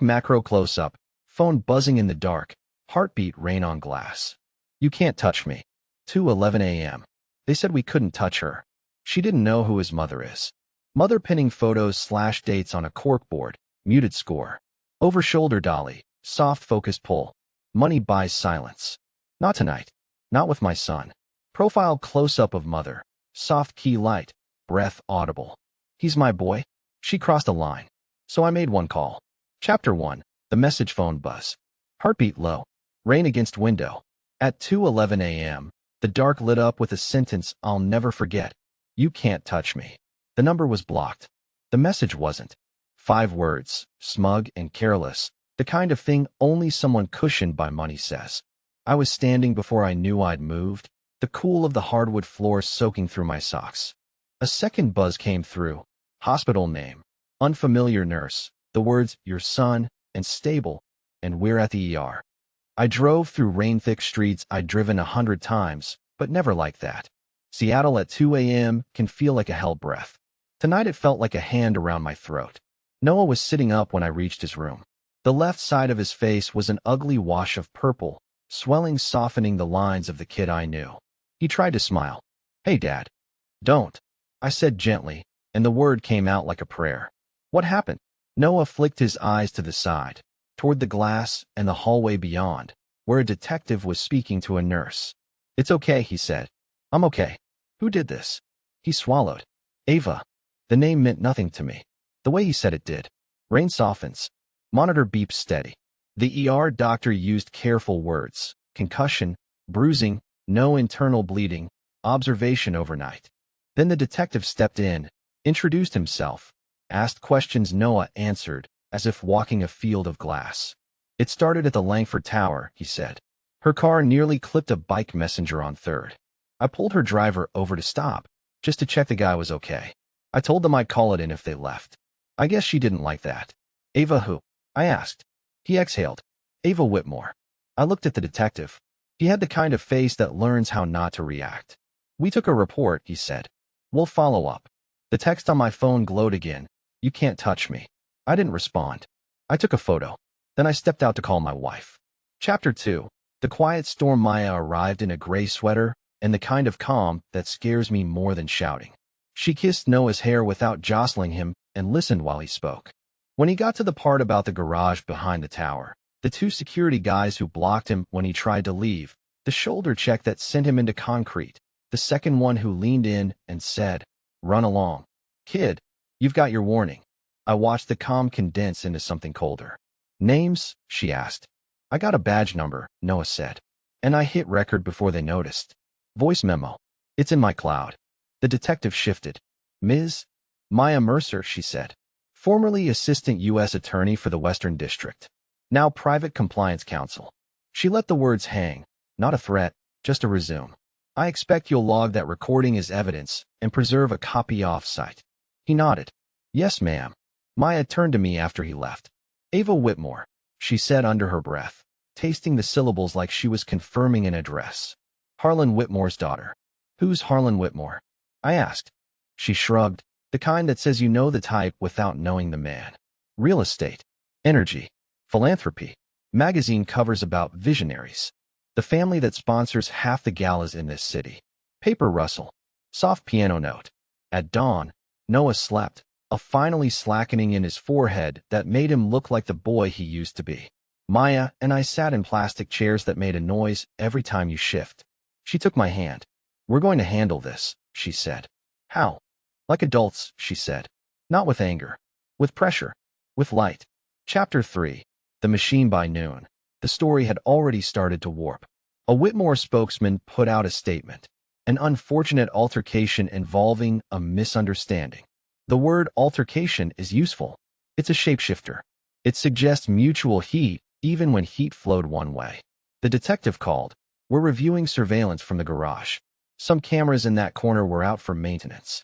Macro close-up, phone buzzing in the dark, heartbeat rain on glass. You can't touch me. 2:11 a.m. They said we couldn't touch her. She didn't know who his mother is. Mother pinning photos/dates on a corkboard, muted score. Over-shoulder dolly, soft focused pull. Money buys silence. Not tonight. Not with my son. Profile close-up of mother. Soft key light. Breath audible. He's my boy. She crossed a line. So I made one call. Chapter 1. The message phone buzz. Heartbeat low. Rain against window. At 2:11 a.m., the dark lit up with a sentence I'll never forget. You can't touch me. The number was blocked. The message wasn't. 5 words, smug and careless, the kind of thing only someone cushioned by money says. I was standing before I knew I'd moved, the cool of the hardwood floor soaking through my socks. A second buzz came through. Hospital name. Unfamiliar nurse. The words, your son, and stable, and we're at the ER. I drove through rain-thick streets I'd driven 100 times, but never like that. Seattle at 2 a.m. can feel like a hell breath. Tonight it felt like a hand around my throat. Noah was sitting up when I reached his room. The left side of his face was an ugly wash of purple, swelling softening the lines of the kid I knew. He tried to smile. Hey, Dad. Don't. I said gently, and the word came out like a prayer. What happened? Noah flicked his eyes to the side, toward the glass and the hallway beyond, where a detective was speaking to a nurse. It's okay, he said. I'm okay. Who did this? He swallowed. Ava. The name meant nothing to me. The way he said it did. Rain softens. Monitor beeps steady. The ER doctor used careful words. Concussion, bruising, no internal bleeding, observation overnight. Then the detective stepped in, introduced himself, asked questions Noah answered, as if walking a field of glass. It started at the Langford Tower, he said. Her car nearly clipped a bike messenger on 3rd. I pulled her driver over to stop, just to check the guy was okay. I told them I'd call it in if they left. I guess she didn't like that. Ava who? I asked. He exhaled. Ava Whitmore. I looked at the detective. He had the kind of face that learns how not to react. We took a report, he said. We'll follow up. The text on my phone glowed again. You can't touch me. I didn't respond. I took a photo. Then I stepped out to call my wife. Chapter 2. The quiet storm. Maya arrived in a gray sweater, and the kind of calm that scares me more than shouting. She kissed Noah's hair without jostling him and listened while he spoke. When he got to the part about the garage behind the tower, the 2 security guys who blocked him when he tried to leave, the shoulder check that sent him into concrete, the second one who leaned in and said, run along. Kid, you've got your warning. I watched the calm condense into something colder. Names? She asked. I got a badge number, Noah said. And I hit record before they noticed. Voice memo. It's in my cloud. The detective shifted. Ms. Maya Mercer, she said. Formerly Assistant U.S. Attorney for the Western District. Now Private Compliance Counsel. She let the words hang. Not a threat, just a resume. I expect you'll log that recording as evidence and preserve a copy off-site. He nodded. Yes, ma'am. Maya turned to me after he left. Ava Whitmore, she said under her breath, tasting the syllables like she was confirming an address. Harlan Whitmore's daughter. Who's Harlan Whitmore? I asked. She shrugged, the kind that says you know the type without knowing the man. Real estate. Energy. Philanthropy. Magazine covers about visionaries. The family that sponsors half the galas in this city. Paper rustle. Soft piano note. At dawn, Noah slept, a finally slackening in his forehead that made him look like the boy he used to be. Maya and I sat in plastic chairs that made a noise every time you shift. She took my hand. We're going to handle this, she said. How? Like adults, she said. Not with anger. With pressure. With light. Chapter 3. The Machine. By noon, the story had already started to warp. A Whitmore spokesman put out a statement. An unfortunate altercation involving a misunderstanding. The word altercation is useful. It's a shapeshifter. It suggests mutual heat even when heat flowed one way. The detective called. We're reviewing surveillance from the garage. Some cameras in that corner were out for maintenance.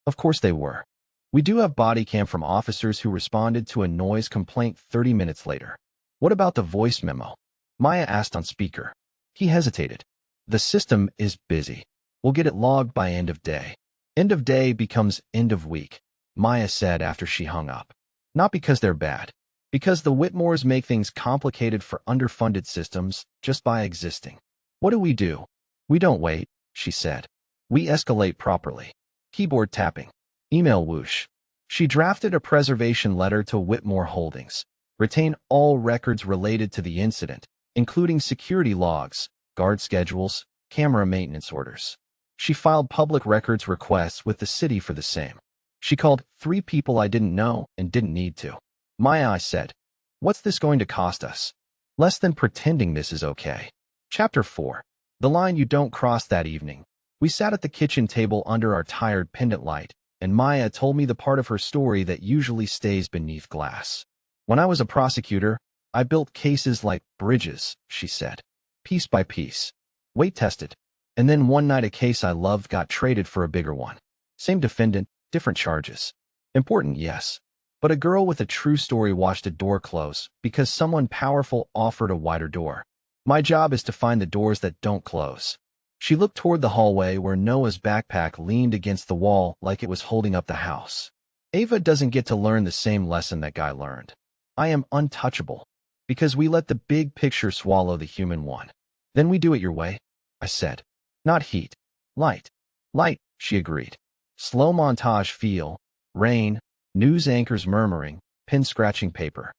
Of course they were. We do have body cam from officers who responded to a noise complaint 30 minutes later. What about the voice memo? Maya asked on speaker. He hesitated. The system is busy. We'll get it logged by end of day. End of day becomes end of week, Maya said after she hung up. Not because they're bad. Because the Whitmores make things complicated for underfunded systems just by existing. What do? We don't wait, she said. We escalate properly. Keyboard tapping. Email whoosh. She drafted a preservation letter to Whitmore Holdings. Retain all records related to the incident, including security logs, guard schedules, camera maintenance orders. She filed public records requests with the city for the same. She called 3 people I didn't know and didn't need to. I said, "What's this going to cost us?" "Less than pretending this is okay." Chapter 4. The line you don't cross. That evening, we sat at the kitchen table under our tired pendant light, and Maya told me the part of her story that usually stays beneath glass. "When I was a prosecutor, I built cases like bridges," she said. "Piece by piece. Weight tested. And then one night a case I loved got traded for a bigger one. Same defendant, different charges. Important, yes. But a girl with a true story watched a door close because someone powerful offered a wider door. My job is to find the doors that don't close." She looked toward the hallway where Noah's backpack leaned against the wall like it was holding up the house. "Ava doesn't get to learn the same lesson that guy learned. I am untouchable, because we let the big picture swallow the human one. Then we do it your way," I said. "Not heat. Light." "Light," she agreed. Slow montage feel, rain, news anchors murmuring, pen scratching paper.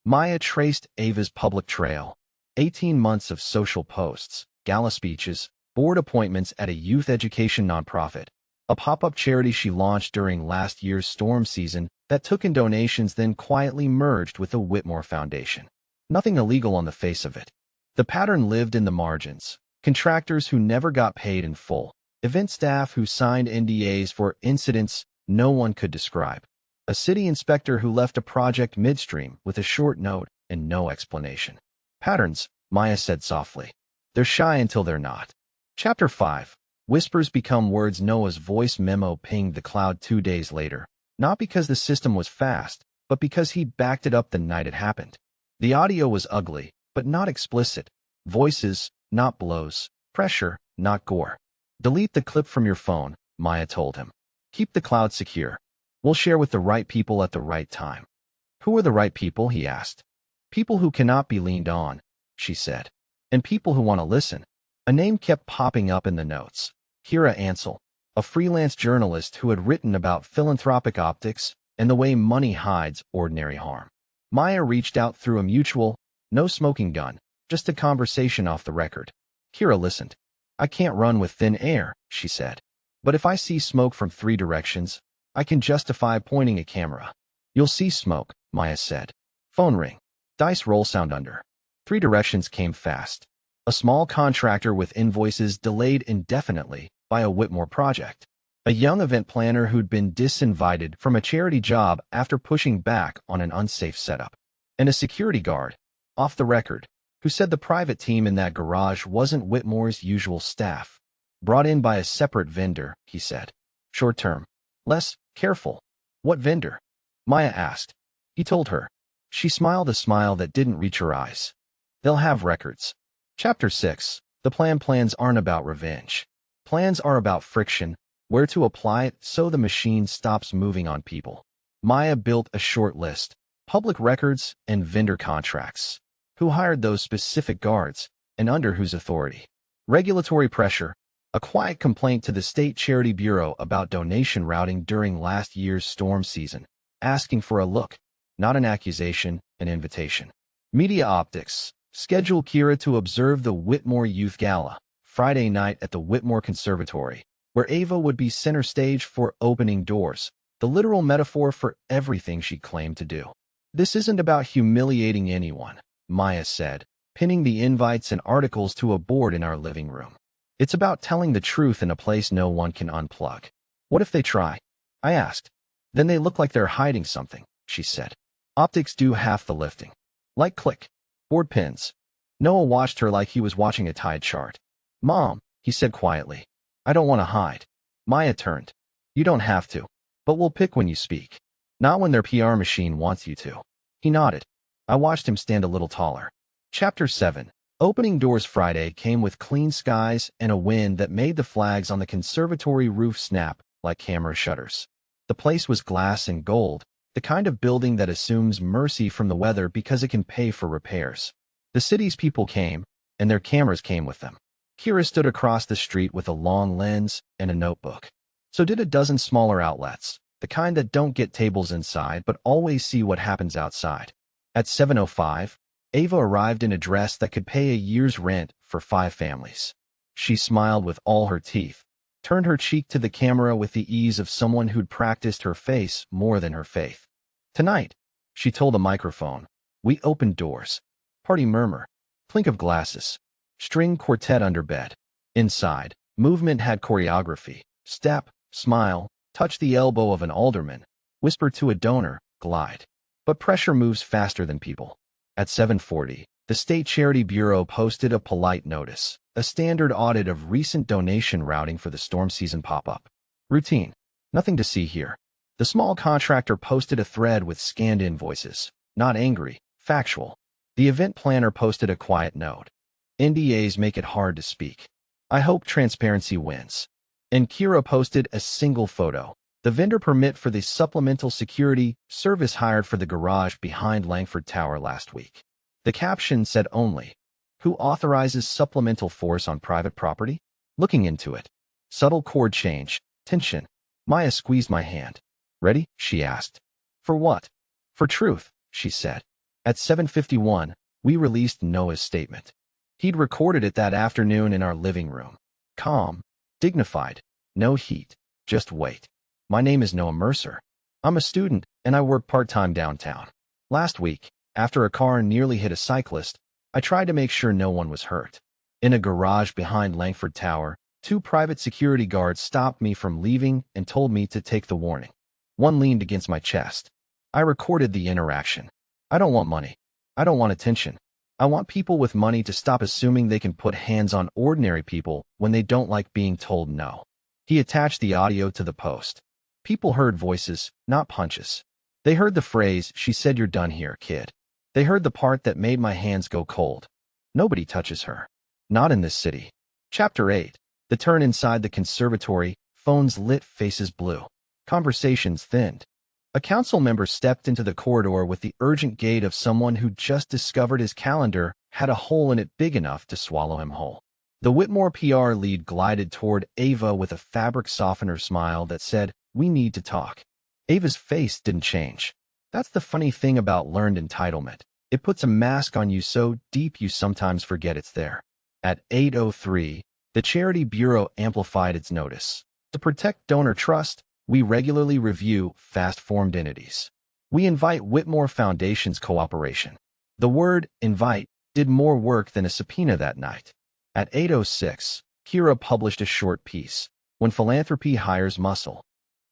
Maya traced Ava's public trail. 18 months of social posts, gala speeches, board appointments at a youth education nonprofit, a pop-up charity she launched during last year's storm season that took in donations then quietly merged with the Whitmore Foundation. Nothing illegal on the face of it. The pattern lived in the margins. Contractors who never got paid in full. Event staff who signed NDAs for incidents no one could describe. A city inspector who left a project midstream with a short note and no explanation. Patterns, Maya said softly. They're shy until they're not. Chapter 5. Whispers become words. Noah's voice memo pinged the cloud 2 days later, not because the system was fast, but because he'd backed it up the night it happened. The audio was ugly, but not explicit. Voices, not blows. Pressure, not gore. "Delete the clip from your phone," Maya told him. "Keep the cloud secure. We'll share with the right people at the right time." "Who are the right people?" he asked. "People who cannot be leaned on," she said. "And people who want to listen." A name kept popping up in the notes. Kira Ansel, a freelance journalist who had written about philanthropic optics and the way money hides ordinary harm. Maya reached out through a mutual, no smoking gun, just a conversation off the record. Kira listened. "I can't run with thin air," she said. "But if I see smoke from 3 directions, I can justify pointing a camera." "You'll see smoke," Maya said. Phone ring. Dice roll sound under. 3 directions came fast. A small contractor with invoices delayed indefinitely by a Whitmore project. A young event planner who'd been disinvited from a charity job after pushing back on an unsafe setup. And a security guard, off the record, who said the private team in that garage wasn't Whitmore's usual staff. Brought in by a separate vendor, he said. Short term. Less careful. "What vendor?" Maya asked. He told her. She smiled a smile that didn't reach her eyes. "They'll have records." Chapter 6. The plans aren't about revenge. Plans are about friction, where to apply it so the machine stops moving on people. Maya built a short list. Public records and vendor contracts. Who hired those specific guards, and under whose authority? Regulatory pressure. A quiet complaint to the State Charity Bureau about donation routing during last year's storm season. Asking for a look. Not an accusation, an invitation. Media optics. Schedule Kira to observe the Whitmore Youth Gala, Friday night at the Whitmore Conservatory, where Ava would be center stage for opening doors, the literal metaphor for everything she claimed to do. "This isn't about humiliating anyone," Maya said, pinning the invites and articles to a board in our living room. "It's about telling the truth in a place no one can unplug." "What if they try?" I asked. "Then they look like they're hiding something," she said. "Optics do half the lifting." Like click. Board pins. Noah watched her like he was watching a tide chart. "Mom," he said quietly. "I don't want to hide." Maya turned. "You don't have to. But we'll pick when you speak. Not when their PR machine wants you to." He nodded. I watched him stand a little taller. Chapter 7. Opening doors Friday came with clean skies and a wind that made the flags on the conservatory roof snap like camera shutters. The place was glass and gold, The kind of building that assumes mercy from the weather because it can pay for repairs. The city's people came, and their cameras came with them. Kira stood across the street with a long lens and a notebook. So did a dozen smaller outlets, the kind that don't get tables inside but always see what happens outside. At 7:05, Ava arrived in a dress that could pay a year's rent for 5 families. She smiled with all her teeth, turned her cheek to the camera with the ease of someone who'd practiced her face more than her faith. Tonight, she told the microphone, we opened doors. Party murmur, clink of glasses, string quartet under bed. Inside, movement had choreography. Step, smile, touch the elbow of an alderman, whisper to a donor, glide. But pressure moves faster than people. At 7:40, the State Charity Bureau posted a polite notice, a standard audit of recent donation routing for the storm season pop-up. Routine. Nothing to see here. The small contractor posted a thread with scanned invoices. Not angry, factual. The event planner posted a quiet note. NDAs make it hard to speak. I hope transparency wins. And Kira posted a single photo. The vendor permit for the supplemental security service hired for the garage behind Langford Tower last week. The caption said only, who authorizes supplemental force on private property? Looking into it. Subtle chord change. Tension. Maya squeezed my hand. Ready? She asked. For what? For truth, she said. At 7:51, we released Noah's statement. He'd recorded it that afternoon in our living room. Calm. Dignified. No heat. Just wait. My name is Noah Mercer. I'm a student, and I work part-time downtown. Last week, after a car nearly hit a cyclist, I tried to make sure no one was hurt. In a garage behind Langford Tower, 2 private security guards stopped me from leaving and told me to take the warning. One leaned against my chest. I recorded the interaction. I don't want money. I don't want attention. I want people with money to stop assuming they can put hands on ordinary people when they don't like being told no. He attached the audio to the post. People heard voices, not punches. They heard the phrase, she said you're done here, kid. They heard the part that made my hands go cold. Nobody touches her. Not in this city. Chapter 8. The turn inside the conservatory, phones lit, faces blue. Conversations thinned. A council member stepped into the corridor with the urgent gait of someone who just discovered his calendar had a hole in it big enough to swallow him whole. The Whitmore PR lead glided toward Ava with a fabric softener smile that said, we need to talk. Ava's face didn't change. That's the funny thing about learned entitlement. It puts a mask on you so deep you sometimes forget it's there. At 8:03, the Charity Bureau amplified its notice. To protect donor trust, we regularly review fast-formed entities. We invite Whitmore Foundation's cooperation. The word invite did more work than a subpoena that night. At 8:06, Kira published a short piece, When Philanthropy Hires Muscle.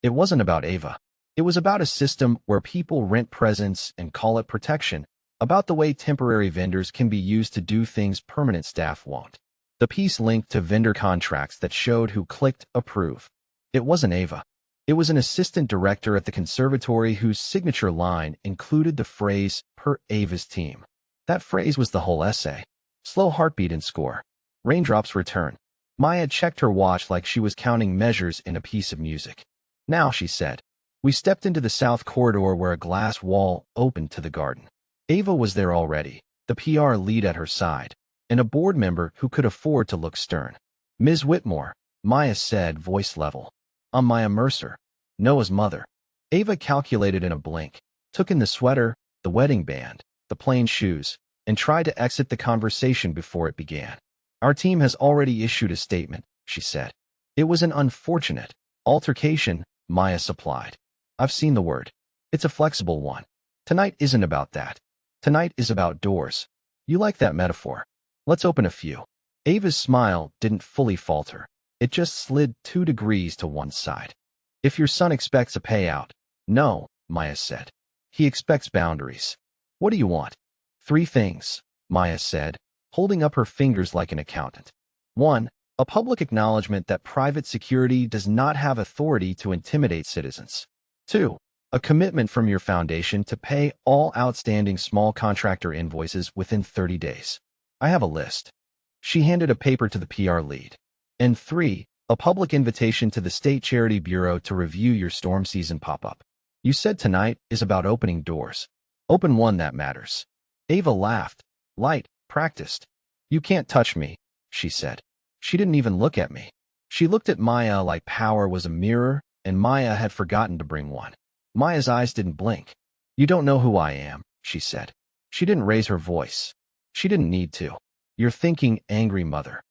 It wasn't about Ava. It was about a system where people rent presence and call it protection, about the way temporary vendors can be used to do things permanent staff won't. The piece linked to vendor contracts that showed who clicked approve. It wasn't Ava. It was an assistant director at the conservatory whose signature line included the phrase, per Ava's team. That phrase was the whole essay. Slow heartbeat and score. Raindrops return. Maya checked her watch like she was counting measures in a piece of music. Now, she said. We stepped into the south corridor where a glass wall opened to the garden. Ava was there already, the PR lead at her side, and a board member who could afford to look stern. Ms. Whitmore, Maya said, voice level. I'm Maya Mercer, Noah's mother. Ava calculated in a blink, took in the sweater, the wedding band, the plain shoes, and tried to exit the conversation before it began. Our team has already issued a statement, she said. It was an unfortunate altercation, Maya supplied. I've seen the word. It's a flexible one. Tonight isn't about that. Tonight is about doors. You like that metaphor? Let's open a few. Ava's smile didn't fully falter. It just slid 2 degrees to one side. If your son expects a payout. No, Maya said. He expects boundaries. What do you want? 3 things, Maya said, holding up her fingers like an accountant. 1. A public acknowledgement that private security does not have authority to intimidate citizens. 2. A commitment from your foundation to pay all outstanding small contractor invoices within 30 days. I have a list. She handed a paper to the PR lead. And 3. A public invitation to the State Charity Bureau to review your storm season pop-up. You said tonight is about opening doors. Open one that matters. Ava laughed. Light, practiced. You can't touch me, she said. She didn't even look at me. She looked at Maya like power was a mirror, and Maya had forgotten to bring one. Maya's eyes didn't blink. You don't know who I am, she said. She didn't raise her voice. She didn't need to. You're thinking angry mother.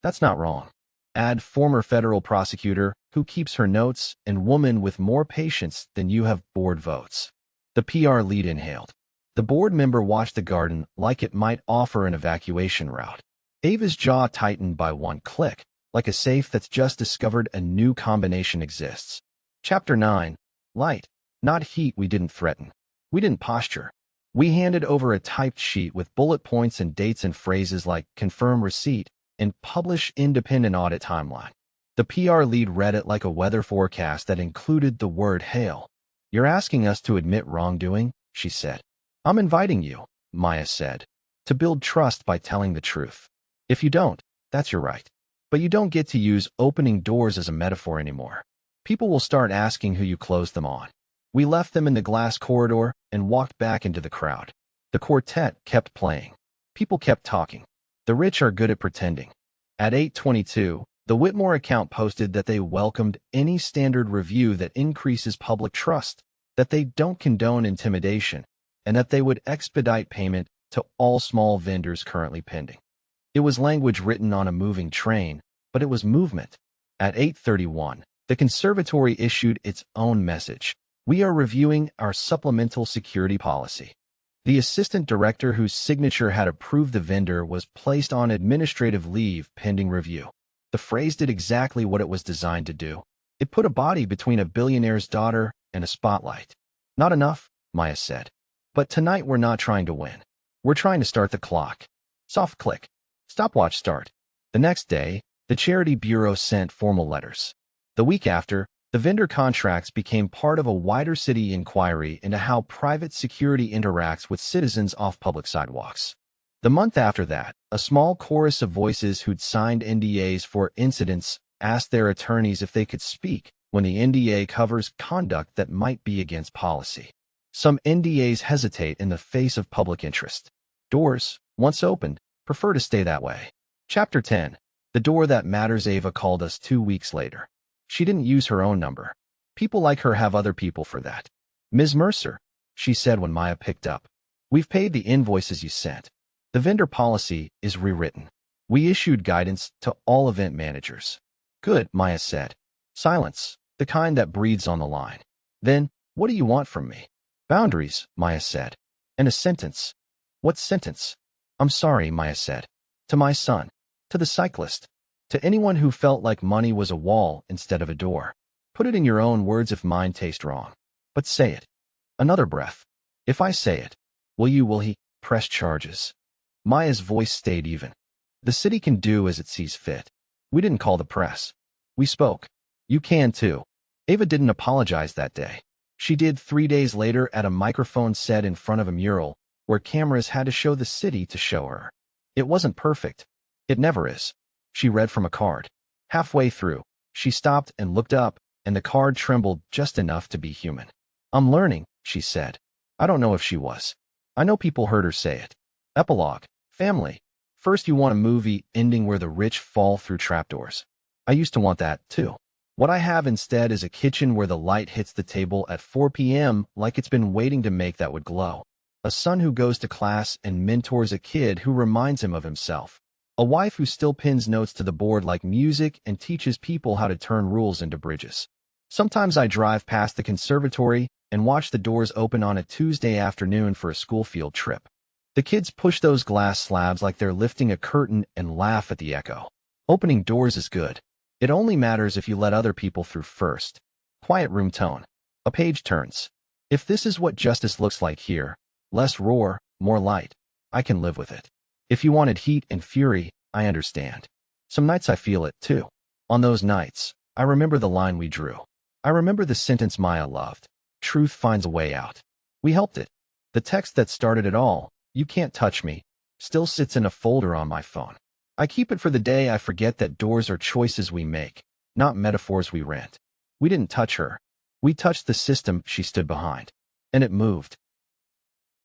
That's not wrong. Add former federal prosecutor who keeps her notes and woman with more patience than you have board votes. The PR lead inhaled. The board member watched the garden like it might offer an evacuation route. Ava's jaw tightened by one click, like a safe that's just discovered a new combination exists. Chapter 9. Light, not heat. We didn't threaten. We didn't posture. We handed over a typed sheet with bullet points and dates and phrases like confirm receipt and publish independent audit timeline. The PR lead read it like a weather forecast that included the word hail. You're asking us to admit wrongdoing, she said. I'm inviting you, Maya said, to build trust by telling the truth. If you don't, that's your right. But you don't get to use opening doors as a metaphor anymore. People will start asking who you closed them on. We left them in the glass corridor and walked back into the crowd. The quartet kept playing. People kept talking. The rich are good at pretending. At 8:22, the Whitmore account posted that they welcomed any standard review that increases public trust, that they don't condone intimidation, and that they would expedite payment to all small vendors currently pending. It was language written on a moving train, but it was movement. At 8:31, the conservatory issued its own message. We are reviewing our supplemental security policy. The assistant director whose signature had approved the vendor was placed on administrative leave pending review. The phrase did exactly what it was designed to do. It put a body between a billionaire's daughter and a spotlight. Not enough, Maya said. But tonight we're not trying to win. We're trying to start the clock. Soft click. Stopwatch start. The next day, the Charity Bureau sent formal letters. The week after, the vendor contracts became part of a wider city inquiry into how private security interacts with citizens off public sidewalks. The month after that, a small chorus of voices who'd signed NDAs for incidents asked their attorneys if they could speak when the NDA covers conduct that might be against policy. Some NDAs hesitate in the face of public interest. Doors, once opened, prefer to stay that way. Chapter 10. The door that matters. Ava called us 2 weeks later. She didn't use her own number. People like her have other people for that. Ms. Mercer, she said when Maya picked up. We've paid the invoices you sent. The vendor policy is rewritten. We issued guidance to all event managers. Good, Maya said. Silence, the kind that breathes on the line. Then, what do you want from me? Boundaries, Maya said. And a sentence. What sentence? I'm sorry, Maya said. To my son. To the cyclist. To anyone who felt like money was a wall instead of a door. Put it in your own words if mine taste wrong. But say it. Another breath. If I say it, will he press charges? Maya's voice stayed even. The city can do as it sees fit. We didn't call the press. We spoke. You can too. Ava didn't apologize that day. She did 3 days later at a microphone set in front of a mural where cameras had to show the city to show her. It wasn't perfect. It never is. She read from a card. Halfway through, she stopped and looked up, and the card trembled just enough to be human. I'm learning, she said. I don't know if she was. I know people heard her say it. Epilogue. Family. First you want a movie ending where the rich fall through trapdoors. I used to want that, too. What I have instead is a kitchen where the light hits the table at 4 p.m. like it's been waiting to make that would glow. A son who goes to class and mentors a kid who reminds him of himself. A wife who still pins notes to the board like music and teaches people how to turn rules into bridges. Sometimes I drive past the conservatory and watch the doors open on a Tuesday afternoon for a school field trip. The kids push those glass slabs like they're lifting a curtain and laugh at the echo. Opening doors is good. It only matters if you let other people through first. Quiet room tone. A page turns. If this is what justice looks like here, less roar, more light, I can live with it. If you wanted heat and fury, I understand. Some nights I feel it, too. On those nights, I remember the line we drew. I remember the sentence Maya loved. Truth finds a way out. We helped it. The text that started it all, you can't touch me, still sits in a folder on my phone. I keep it for the day I forget that doors are choices we make, not metaphors we rent. We didn't touch her. We touched the system she stood behind. And it moved.